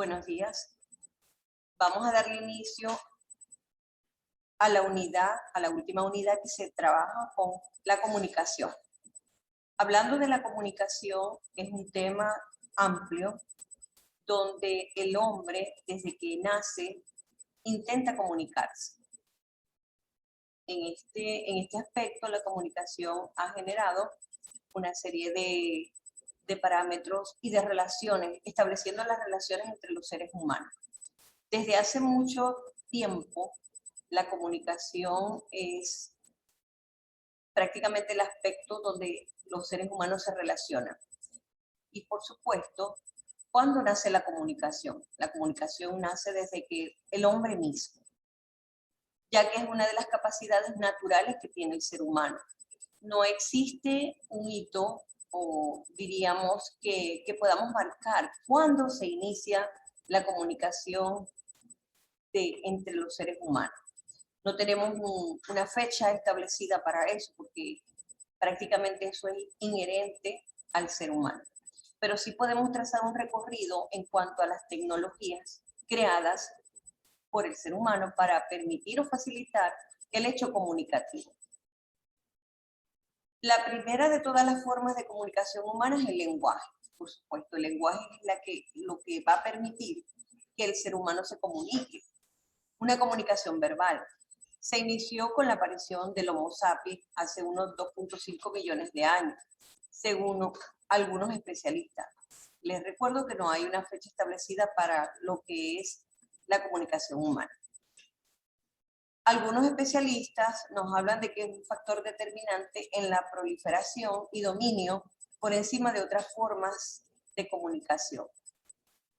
Buenos días. Vamos a darle inicio a la última unidad que se trabaja con la comunicación. Hablando de la comunicación, es un tema amplio donde el hombre, desde que nace, intenta comunicarse. En este aspecto, la comunicación ha generado una serie de parámetros y de relaciones, estableciendo las relaciones entre los seres humanos. Desde hace mucho tiempo, la comunicación es prácticamente el aspecto donde los seres humanos se relacionan. Y por supuesto, ¿cuándo nace la comunicación? La comunicación nace desde que el hombre mismo, ya que es una de las capacidades naturales que tiene el ser humano. No existe un hito, o diríamos que podamos marcar cuándo se inicia la comunicación entre los seres humanos. No tenemos una fecha establecida para eso, porque prácticamente eso es inherente al ser humano. Pero sí podemos trazar un recorrido en cuanto a las tecnologías creadas por el ser humano para permitir o facilitar el hecho comunicativo. La primera de todas las formas de comunicación humana es el lenguaje. Por supuesto, el lenguaje es lo que va a permitir que el ser humano se comunique. Una comunicación verbal. Se inició con la aparición del Homo sapiens hace unos 2.5 millones de años, según algunos especialistas. Les recuerdo que no hay una fecha establecida para lo que es la comunicación humana. Algunos especialistas nos hablan de que es un factor determinante en la proliferación y dominio por encima de otras formas de comunicación.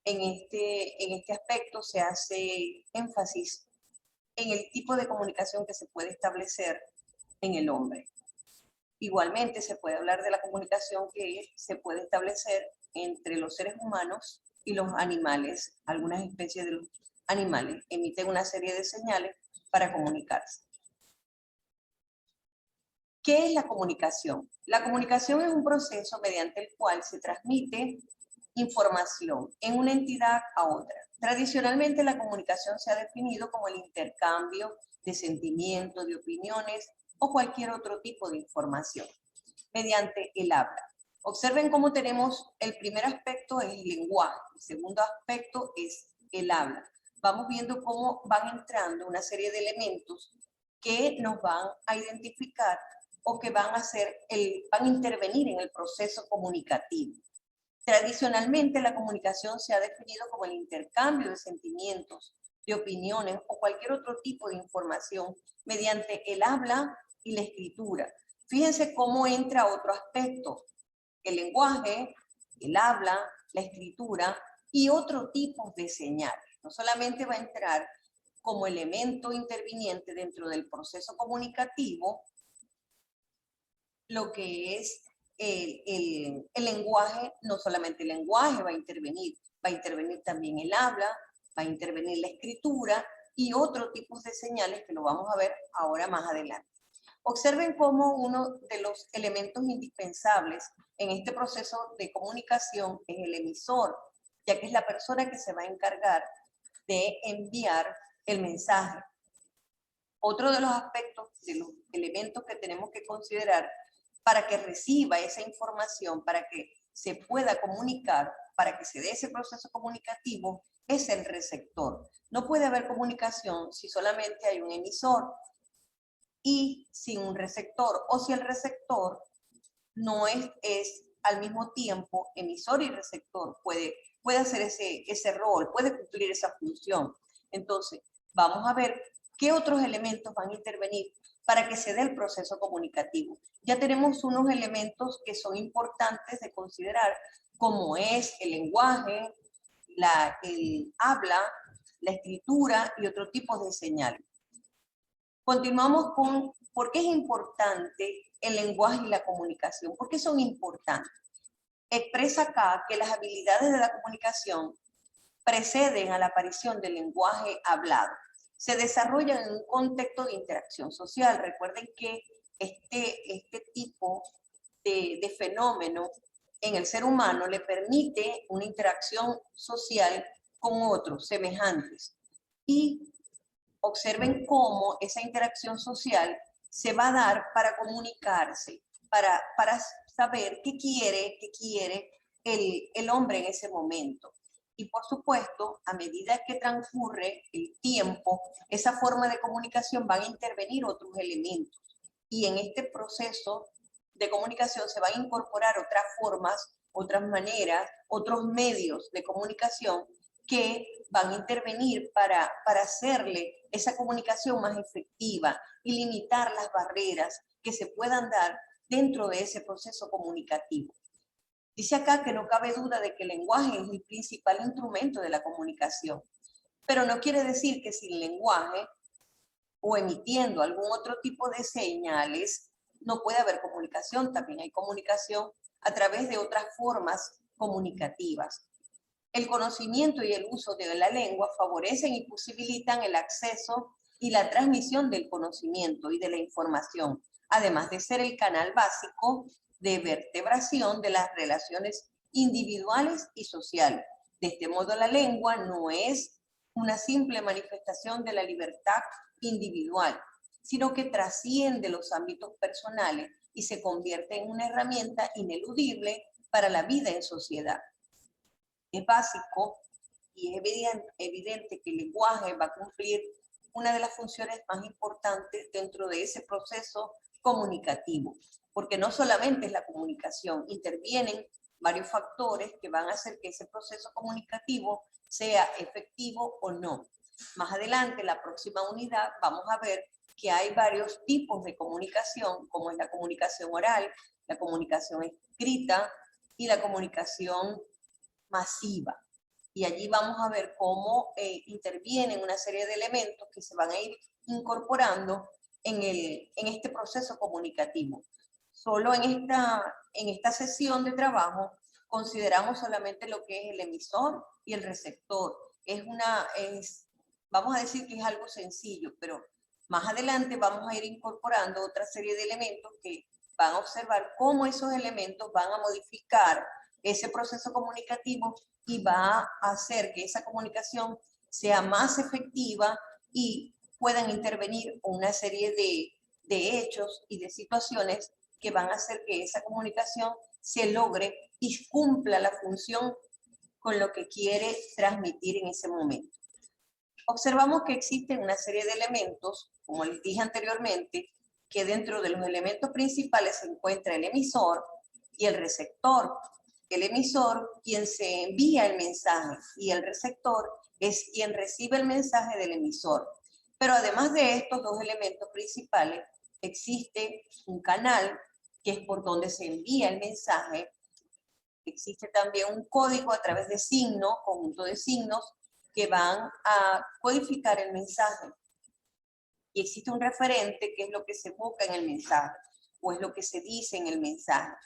En este aspecto se hace énfasis en el tipo de comunicación que se puede establecer en el hombre. Igualmente se puede hablar de la comunicación que se puede establecer entre los seres humanos y los animales. Algunas especies de los animales emiten una serie de señales para comunicarse. ¿Qué es la comunicación? La comunicación es un proceso mediante el cual se transmite información en una entidad a otra. Tradicionalmente la comunicación se ha definido como el intercambio de sentimientos, de opiniones o cualquier otro tipo de información mediante el habla. Observen cómo tenemos el primer aspecto es el lenguaje, el segundo aspecto es el habla. Vamos viendo cómo van entrando una serie de elementos que nos van a identificar o que van a intervenir en el proceso comunicativo. Tradicionalmente la comunicación se ha definido como el intercambio de sentimientos, de opiniones o cualquier otro tipo de información mediante el habla y la escritura. Fíjense cómo entra otro aspecto, el lenguaje, el habla, la escritura y otro tipo de señales. No solamente va a entrar como elemento interviniente dentro del proceso comunicativo lo que es el lenguaje, no solamente el lenguaje va a intervenir también el habla, va a intervenir la escritura y otros tipos de señales que lo vamos a ver ahora más adelante. Observen cómo uno de los elementos indispensables en este proceso de comunicación es el emisor, ya que es la persona que se va a encargar de enviar el mensaje. Otro de los aspectos, de los elementos que tenemos que considerar para que reciba esa información, para que se pueda comunicar, para que se dé ese proceso comunicativo, es el receptor. No puede haber comunicación si solamente hay un emisor y sin un receptor, o si el receptor no es al mismo tiempo emisor y receptor, puede hacer ese rol, puede cumplir esa función. Entonces, vamos a ver qué otros elementos van a intervenir para que se dé el proceso comunicativo. Ya tenemos unos elementos que son importantes de considerar, como es el lenguaje, el habla, la escritura y otro tipo de señales. Continuamos con por qué es importante el lenguaje y la comunicación. ¿Por qué son importantes? Expresa acá que las habilidades de la comunicación preceden a la aparición del lenguaje hablado. Se desarrollan en un contexto de interacción social. Recuerden que este tipo de fenómeno en el ser humano le permite una interacción social con otros semejantes. Y observen cómo esa interacción social se va a dar para comunicarse, para saber qué quiere el hombre en ese momento. Y por supuesto, a medida que transcurre el tiempo, esa forma de comunicación van a intervenir otros elementos. Y en este proceso de comunicación se van a incorporar otras formas, otras maneras, otros medios de comunicación que van a intervenir para hacerle esa comunicación más efectiva y limitar las barreras que se puedan dar dentro de ese proceso comunicativo. Dice acá que no cabe duda de que el lenguaje es el principal instrumento de la comunicación, pero no quiere decir que sin lenguaje o emitiendo algún otro tipo de señales no puede haber comunicación. También hay comunicación a través de otras formas comunicativas. El conocimiento y el uso de la lengua favorecen y posibilitan el acceso y la transmisión del conocimiento y de la información, además de ser el canal básico de vertebración de las relaciones individuales y sociales. De este modo, la lengua no es una simple manifestación de la libertad individual, sino que trasciende los ámbitos personales y se convierte en una herramienta ineludible para la vida en sociedad. Es básico y es evidente que el lenguaje va a cumplir una de las funciones más importantes dentro de ese proceso comunicativo, porque no solamente es la comunicación, intervienen varios factores que van a hacer que ese proceso comunicativo sea efectivo o no. Más adelante, en la próxima unidad, vamos a ver que hay varios tipos de comunicación, como es la comunicación oral, la comunicación escrita y la comunicación masiva. Y allí vamos a ver cómo intervienen una serie de elementos que se van a ir incorporando en este proceso comunicativo. Solo en esta sesión de trabajo consideramos solamente lo que es el emisor y el receptor. Vamos a decir que es algo sencillo, pero más adelante vamos a ir incorporando otra serie de elementos que van a observar cómo esos elementos van a modificar ese proceso comunicativo y va a hacer que esa comunicación sea más efectiva y puedan intervenir una serie de hechos y de situaciones que van a hacer que esa comunicación se logre y cumpla la función con lo que quiere transmitir en ese momento. Observamos que existen una serie de elementos, como les dije anteriormente, que dentro de los elementos principales se encuentra el emisor y el receptor. El emisor, quien se envía el mensaje, y el receptor es quien recibe el mensaje del emisor. Pero además de estos dos elementos principales, existe un canal que es por donde se envía el mensaje. Existe también un código a través de signos, conjunto de signos, que van a codificar el mensaje. Y existe un referente, que es lo que se busca en el mensaje, o es lo que se dice en el mensaje.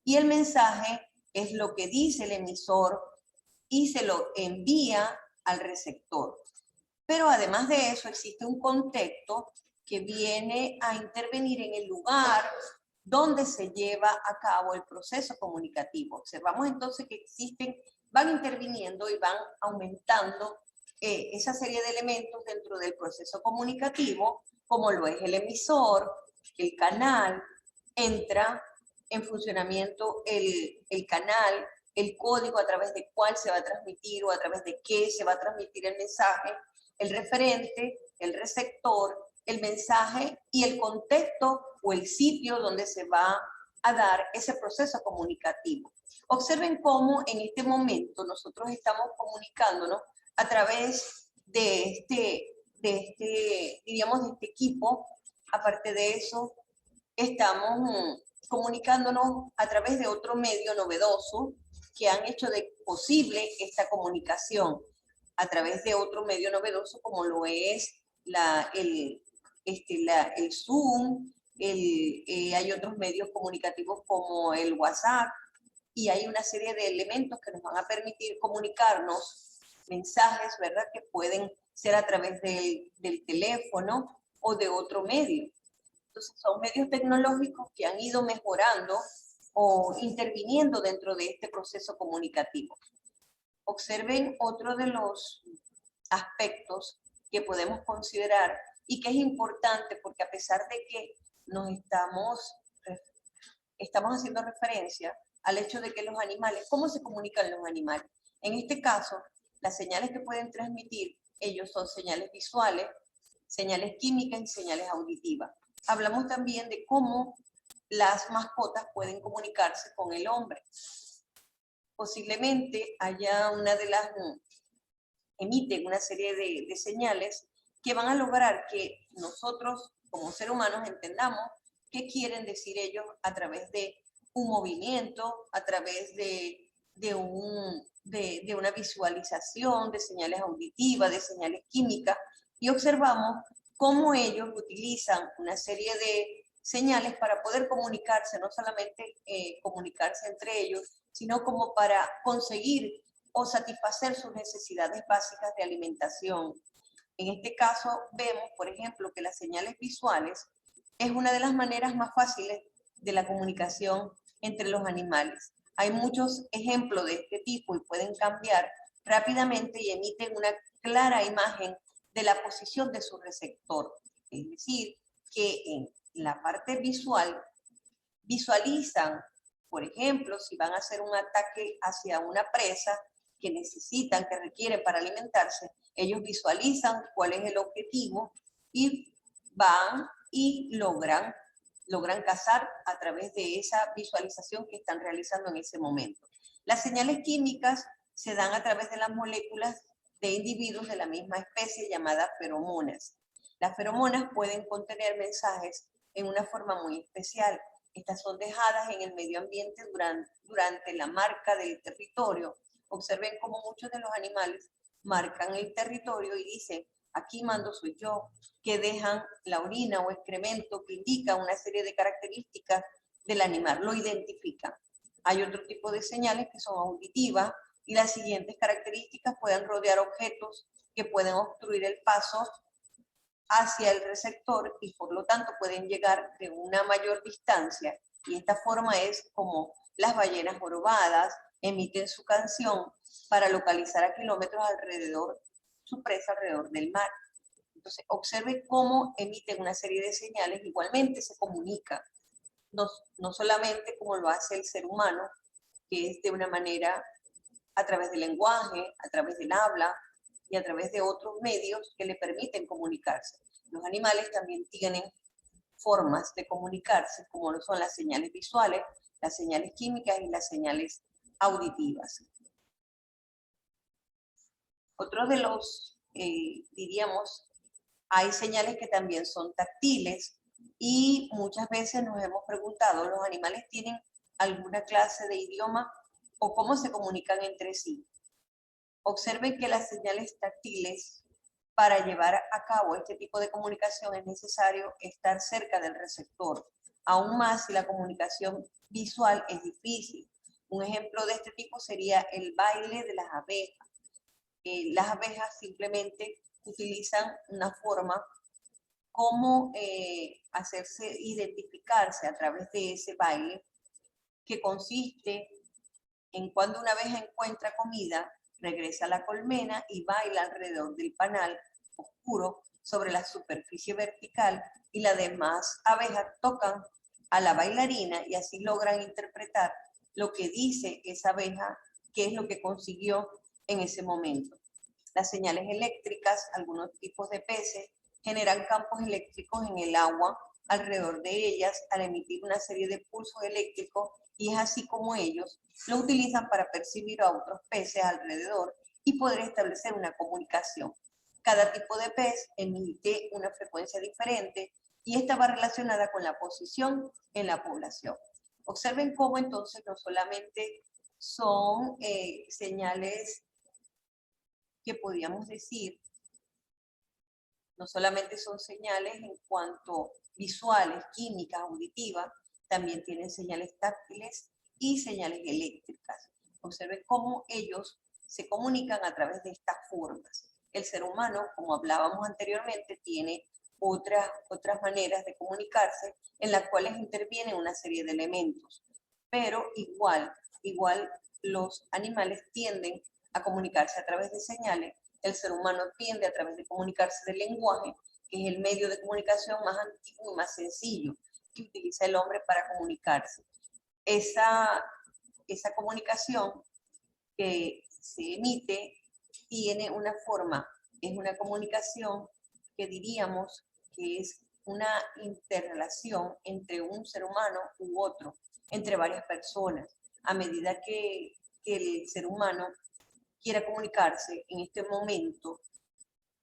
Y el mensaje es lo que dice el emisor y se lo envía al receptor. Pero además de eso, existe un contexto que viene a intervenir en el lugar donde se lleva a cabo el proceso comunicativo. Observamos entonces que van interviniendo y van aumentando esa serie de elementos dentro del proceso comunicativo, como lo es el emisor, el canal, entra en funcionamiento el canal, el código a través del cual se va a transmitir o a través de qué se va a transmitir el mensaje, el referente, el receptor, el mensaje y el contexto o el sitio donde se va a dar ese proceso comunicativo. Observen cómo en este momento nosotros estamos comunicándonos a través de este equipo. Aparte de eso, estamos comunicándonos a través de otro medio novedoso que han hecho posible esta comunicación a través de otro medio novedoso como lo es el Zoom, hay otros medios comunicativos como el WhatsApp, y hay una serie de elementos que nos van a permitir comunicarnos mensajes, ¿verdad? Que pueden ser a través del teléfono o de otro medio. Entonces son medios tecnológicos que han ido mejorando o interviniendo dentro de este proceso comunicativo. Observen otro de los aspectos que podemos considerar y que es importante porque a pesar de que nos estamos haciendo referencia al hecho de que los animales, ¿cómo se comunican los animales? En este caso, las señales que pueden transmitir ellos son señales visuales, señales químicas y señales auditivas. Hablamos también de cómo las mascotas pueden comunicarse con el hombre. Posiblemente haya emiten una serie de señales que van a lograr que nosotros como seres humanos entendamos qué quieren decir ellos a través de un movimiento, a través de una visualización, de señales auditivas, de señales químicas, y observamos cómo ellos utilizan una serie de señales para poder comunicarse, no solamente comunicarse entre ellos, sino como para conseguir o satisfacer sus necesidades básicas de alimentación. En este caso vemos, por ejemplo, que las señales visuales es una de las maneras más fáciles de la comunicación entre los animales. Hay muchos ejemplos de este tipo y pueden cambiar rápidamente y emiten una clara imagen de la posición de su receptor. Es decir, que en la parte visual visualizan, por ejemplo, si van a hacer un ataque hacia una presa que necesitan, que requieren para alimentarse, ellos visualizan cuál es el objetivo y van y logran cazar a través de esa visualización que están realizando en ese momento. Las señales químicas se dan a través de las moléculas de individuos de la misma especie llamadas feromonas. Las feromonas pueden contener mensajes en una forma muy especial. Estas son dejadas en el medio ambiente durante la marca del territorio. Observen cómo muchos de los animales marcan el territorio y dicen, aquí mando soy yo, que dejan la orina o excremento que indica una serie de características del animal, lo identifican. Hay otro tipo de señales que son auditivas y las siguientes características pueden rodear objetos que pueden obstruir el paso hacia el receptor y por lo tanto pueden llegar de una mayor distancia, y esta forma es como las ballenas jorobadas emiten su canción para localizar a kilómetros alrededor su presa alrededor del mar. Entonces observe cómo emiten una serie de señales, igualmente se comunican, no solamente como lo hace el ser humano, que es de una manera a través del lenguaje, a través del habla y a través de otros medios que le permiten comunicarse. Los animales también tienen formas de comunicarse, como lo son las señales visuales, las señales químicas y las señales auditivas. Otro de los, diríamos, hay señales que también son táctiles y muchas veces nos hemos preguntado, ¿los animales tienen alguna clase de idioma o cómo se comunican entre sí? Observen que las señales táctiles, para llevar a cabo este tipo de comunicación es necesario estar cerca del receptor, aún más si la comunicación visual es difícil. Un ejemplo de este tipo sería el baile de las abejas. Las abejas simplemente utilizan una forma como hacerse identificarse a través de ese baile, que consiste en cuando una abeja encuentra comida, regresa a la colmena y baila alrededor del panal oscuro sobre la superficie vertical, y las demás abejas tocan a la bailarina y así logran interpretar lo que dice esa abeja, qué es lo que consiguió en ese momento. Las señales eléctricas, algunos tipos de peces generan campos eléctricos en el agua alrededor de ellas al emitir una serie de pulsos eléctricos, y es así como ellos lo utilizan para percibir a otros peces alrededor y poder establecer una comunicación. Cada tipo de pez emite una frecuencia diferente y esta va relacionada con la posición en la población. Observen cómo entonces no solamente son señales que podríamos decir, no solamente son señales en cuanto visuales, químicas, auditivas, también tienen señales táctiles y señales eléctricas. Observen cómo ellos se comunican a través de estas formas. El ser humano, como hablábamos anteriormente, tiene otras maneras de comunicarse en las cuales intervienen una serie de elementos, pero igual los animales tienden a comunicarse a través de señales, el ser humano tiende a través de comunicarse del lenguaje, que es el medio de comunicación más antiguo y más sencillo que utiliza el hombre para comunicarse. Esa comunicación que se emite tiene una forma, es una comunicación que diríamos que es una interrelación entre un ser humano u otro, entre varias personas. A medida que el ser humano quiera comunicarse en este momento,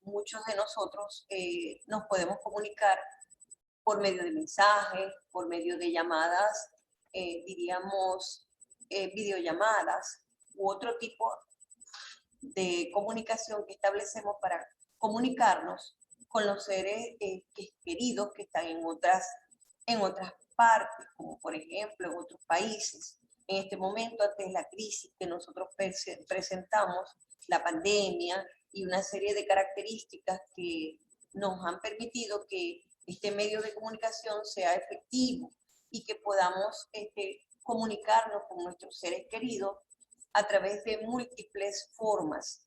muchos de nosotros nos podemos comunicar por medio de mensajes, por medio de llamadas, diríamos videollamadas u otro tipo de comunicación que establecemos para comunicarnos con los seres queridos que están en otras partes, como por ejemplo en otros países. En este momento, ante la crisis que nosotros presentamos, la pandemia y una serie de características que nos han permitido que este medio de comunicación sea efectivo y que podamos comunicarnos con nuestros seres queridos a través de múltiples formas.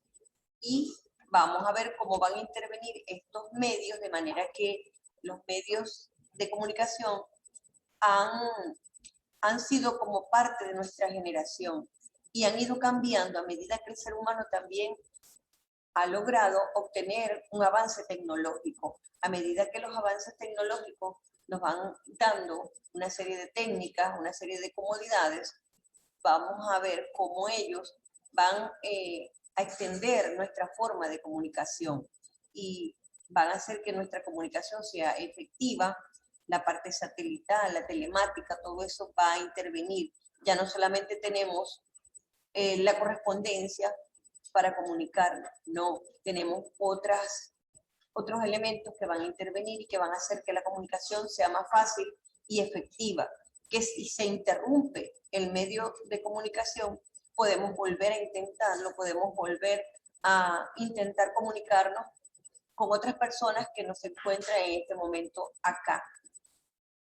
Y vamos a ver cómo van a intervenir estos medios, de manera que los medios de comunicación han sido como parte de nuestra generación y han ido cambiando a medida que el ser humano también ha logrado obtener un avance tecnológico. A medida que los avances tecnológicos nos van dando una serie de técnicas, una serie de comodidades, vamos a ver cómo ellos van a extender nuestra forma de comunicación y van a hacer que nuestra comunicación sea efectiva. La parte satelital, la telemática, todo eso va a intervenir. Ya no solamente tenemos la correspondencia para comunicarnos, no, tenemos otros elementos que van a intervenir y que van a hacer que la comunicación sea más fácil y efectiva, que si se interrumpe el medio de comunicación, podemos volver a intentarlo, podemos volver a intentar comunicarnos con otras personas que nos encuentran en este momento acá,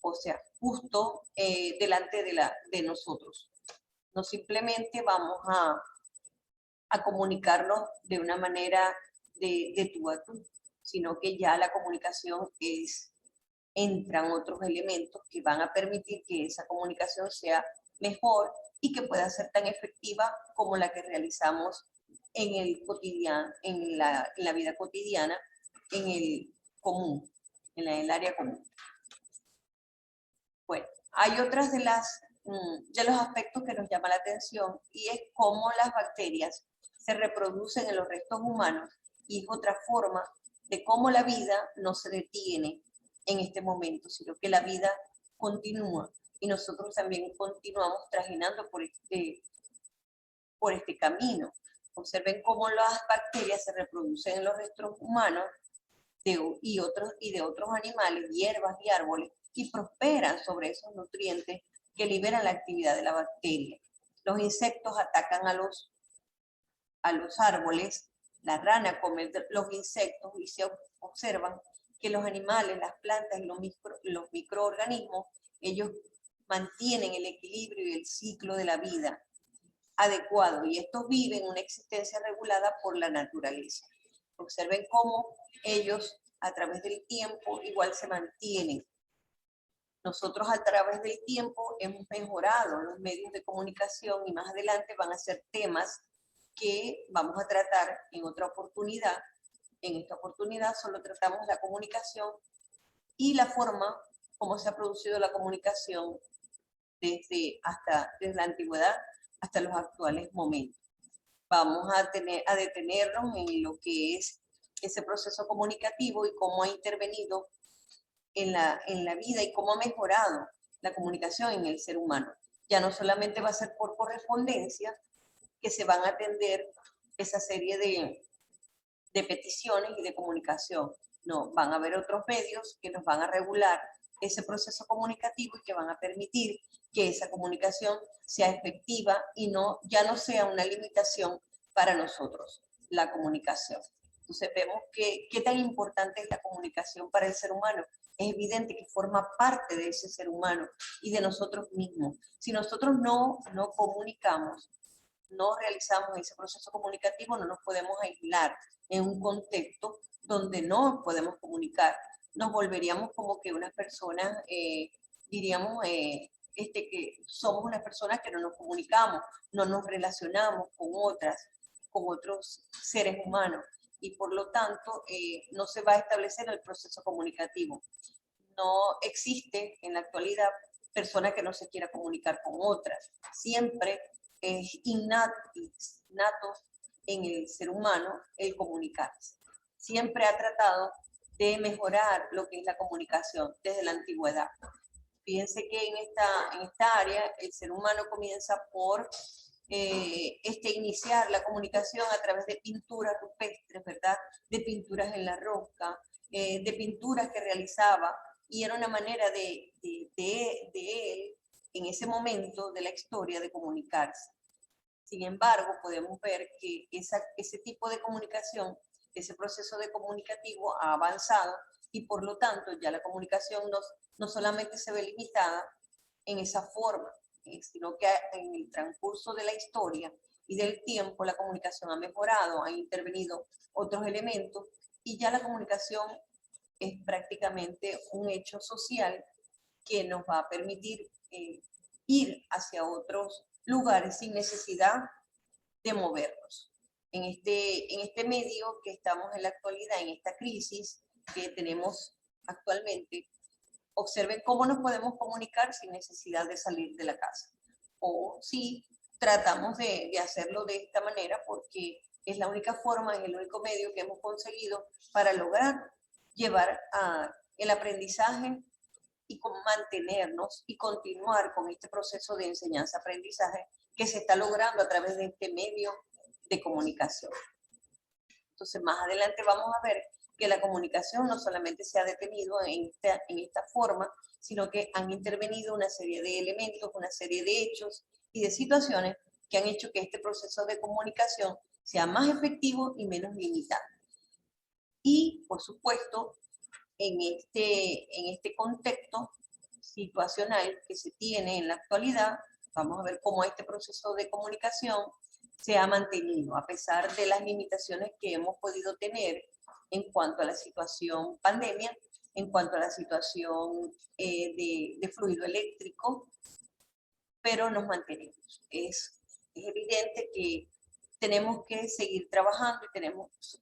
o sea, justo delante de nosotros. No simplemente vamos a comunicarnos de una manera de tú a tú, sino que ya la comunicación entran otros elementos que van a permitir que esa comunicación sea mejor y que pueda ser tan efectiva como la que realizamos en el cotidiano, en la vida cotidiana, en el común, en el área común. Bueno, hay otras de los aspectos que nos llama la atención y es cómo las bacterias se reproducen en los restos humanos y es otra forma de cómo la vida no se detiene en este momento, sino que la vida continúa y nosotros también continuamos trajinando por este camino. Observen cómo las bacterias se reproducen en los restos humanos y de otros animales, hierbas y árboles, y prosperan sobre esos nutrientes que liberan la actividad de la bacteria. Los insectos atacan a los árboles, la rana come los insectos y se observan que los animales, las plantas y los microorganismos, ellos mantienen el equilibrio y el ciclo de la vida adecuado y estos viven una existencia regulada por la naturaleza. Observen cómo ellos a través del tiempo igual se mantienen. Nosotros a través del tiempo hemos mejorado los medios de comunicación y más adelante van a ser temas que vamos a tratar en otra oportunidad. En esta oportunidad solo tratamos la comunicación y la forma como se ha producido la comunicación desde la antigüedad hasta los actuales momentos. Vamos a detenernos en lo que es ese proceso comunicativo y cómo ha intervenido en la vida y cómo ha mejorado la comunicación en el ser humano. Ya no solamente va a ser por correspondencia que se van a atender esa serie de peticiones y de comunicación. No, van a haber otros medios que nos van a regular ese proceso comunicativo y que van a permitir que esa comunicación sea efectiva y ya no sea una limitación para nosotros, la comunicación. Entonces vemos qué tan importante es la comunicación para el ser humano. Es evidente que forma parte de ese ser humano y de nosotros mismos. Si nosotros no comunicamos, no realizamos ese proceso comunicativo, no nos podemos aislar en un contexto donde no podemos comunicar. Nos volveríamos como que unas personas, diríamos, que somos unas personas que no nos comunicamos, no nos relacionamos con otros seres humanos, y por lo tanto no se va a establecer el proceso comunicativo. No existe en la actualidad persona que no se quiera comunicar con otras. Siempre es innato en el ser humano el comunicarse. Siempre ha tratado de mejorar lo que es la comunicación desde la antigüedad. Fíjense que en esta área el ser humano comienza por iniciar la comunicación a través de pinturas rupestres, ¿verdad? De pinturas en la roca, de pinturas que realizaba, y era una manera de él, en ese momento de la historia, de comunicarse. Sin embargo, podemos ver que ese tipo de comunicación, ese proceso de comunicativo ha avanzado, y por lo tanto ya la comunicación no solamente se ve limitada en esa forma, sino que en el transcurso de la historia y del tiempo la comunicación ha mejorado, han intervenido otros elementos, y ya la comunicación es prácticamente un hecho social que nos va a permitir ir hacia otros lugares sin necesidad de movernos. En este medio que estamos en la actualidad, en esta crisis que tenemos actualmente, observen cómo nos podemos comunicar sin necesidad de salir de la casa. O si tratamos de hacerlo de esta manera, porque es la única forma, es el único medio que hemos conseguido para lograr llevar el aprendizaje y mantenernos y continuar con este proceso de enseñanza-aprendizaje que se está logrando a través de este medio de comunicación. Entonces, más adelante vamos a ver que la comunicación no solamente se ha detenido en esta forma, sino que han intervenido una serie de elementos, una serie de hechos y de situaciones que han hecho que este proceso de comunicación sea más efectivo y menos limitado. Y, por supuesto, en este contexto situacional que se tiene en la actualidad, vamos a ver cómo este proceso de comunicación se ha mantenido a pesar de las limitaciones que hemos podido tener en cuanto a la situación pandemia, en cuanto a la situación de fluido eléctrico, pero nos mantenemos. Es evidente que tenemos que seguir trabajando y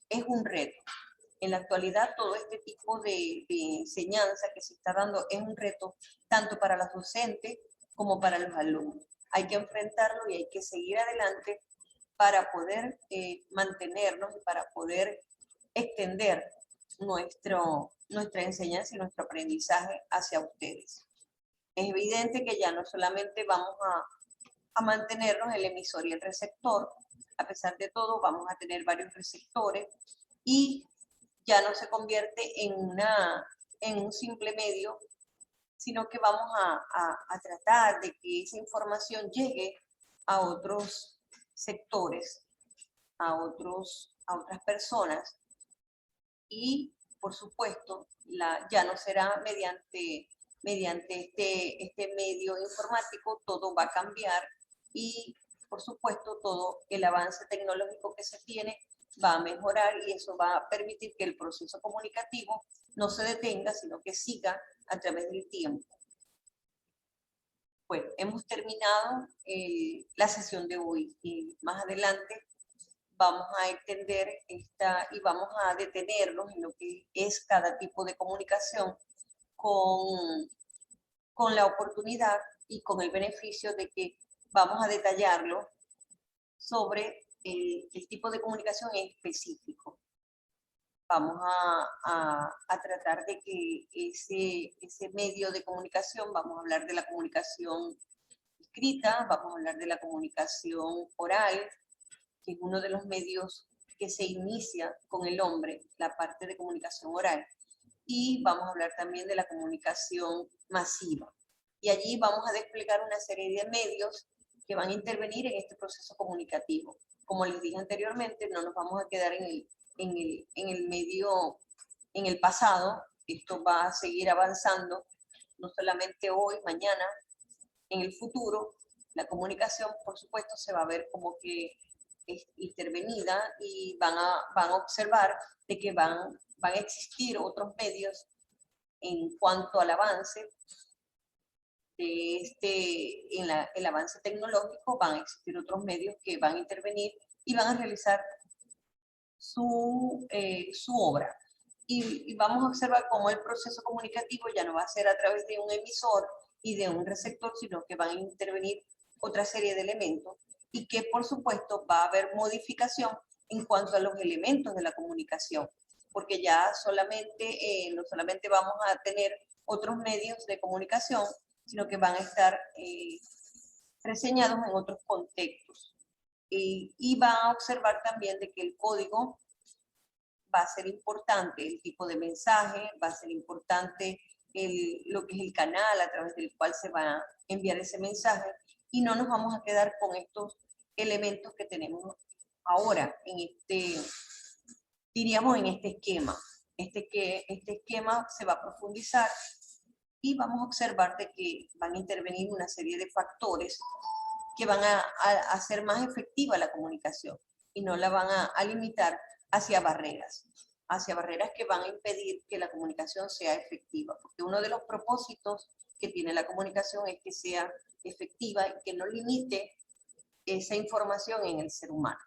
es un reto. En la actualidad, todo este tipo de enseñanza que se está dando es un reto tanto para los docentes como para los alumnos. Hay que enfrentarlo y hay que seguir adelante para poder mantenernos y para poder extender nuestra enseñanza y nuestro aprendizaje hacia ustedes. Es evidente que ya no solamente vamos a mantenernos el emisor y el receptor, a pesar de todo vamos a tener varios receptores, y ya no se convierte en un simple medio, sino que vamos a tratar de que esa información llegue a otros sectores, a otras personas, y por supuesto ya no será mediante este medio informático, todo va a cambiar, y por supuesto todo el avance tecnológico que se tiene va a mejorar, y eso va a permitir que el proceso comunicativo no se detenga, sino que siga a través del tiempo. Bueno, hemos terminado la sesión de hoy, y más adelante vamos a entender y vamos a detenernos en lo que es cada tipo de comunicación con la oportunidad y con el beneficio de que vamos a detallarlo sobre el tipo de comunicación en específico. Vamos a tratar de que ese medio de comunicación, vamos a hablar de la comunicación escrita, vamos a hablar de la comunicación oral, que es uno de los medios que se inicia con el hombre, la parte de comunicación oral. Y vamos a hablar también de la comunicación masiva. Y allí vamos a desplegar una serie de medios que van a intervenir en este proceso comunicativo. Como les dije anteriormente, no nos vamos a quedar en el medio, en el pasado. Esto va a seguir avanzando, no solamente hoy, mañana, en el futuro, La comunicación, por supuesto, se va a ver como que es intervenida y van a observar de que van a existir otros medios en cuanto al avance de el avance tecnológico, van a existir otros medios que van a intervenir y van a realizar su obra. Y vamos a observar cómo el proceso comunicativo ya no va a ser a través de un emisor y de un receptor, sino que van a intervenir otra serie de elementos y que por supuesto va a haber modificación en cuanto a los elementos de la comunicación, porque ya no solamente vamos a tener otros medios de comunicación, sino que van a estar reseñados en otros contextos. Y van a observar también de que el código va a ser importante, el tipo de mensaje, va a ser importante lo que es el canal a través del cual se va a enviar ese mensaje, y no nos vamos a quedar con estos elementos que tenemos ahora diríamos en este esquema. Este esquema se va a profundizar y vamos a observar de que van a intervenir una serie de factores que van a hacer más efectiva la comunicación y no la van a limitar hacia barreras que van a impedir que la comunicación sea efectiva, porque uno de los propósitos que tiene la comunicación es que sea efectiva y que no limite esa información en el ser humano.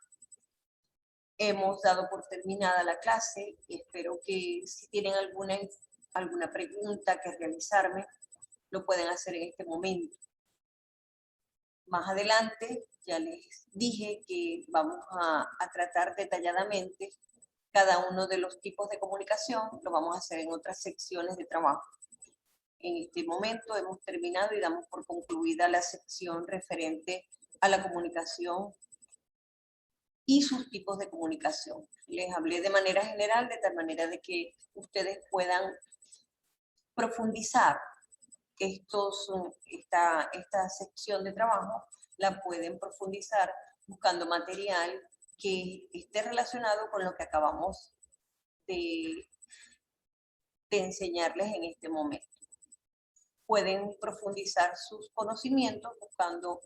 Hemos dado por terminada la clase y espero que si tienen alguna pregunta que realizarme, lo pueden hacer en este momento. Más adelante ya les dije que vamos a tratar detalladamente cada uno de los tipos de comunicación, lo vamos a hacer en otras secciones de trabajo. En este momento hemos terminado y damos por concluida la sección referente a la comunicación y sus tipos de comunicación. Les hablé de manera general, de tal manera de que ustedes puedan profundizar esta sección de trabajo, la pueden profundizar buscando material que esté relacionado con lo que acabamos de enseñarles en este momento. Pueden profundizar sus conocimientos buscando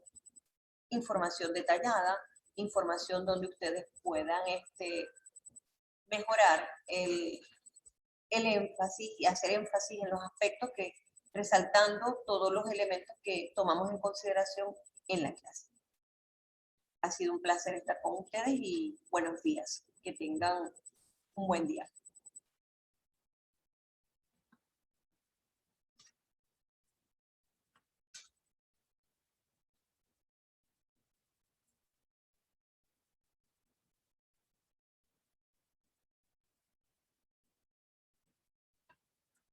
información detallada, información donde ustedes puedan mejorar el énfasis y hacer énfasis en los aspectos que resaltando todos los elementos que tomamos en consideración en la clase. Ha sido un placer estar con ustedes y buenos días. Que tengan un buen día.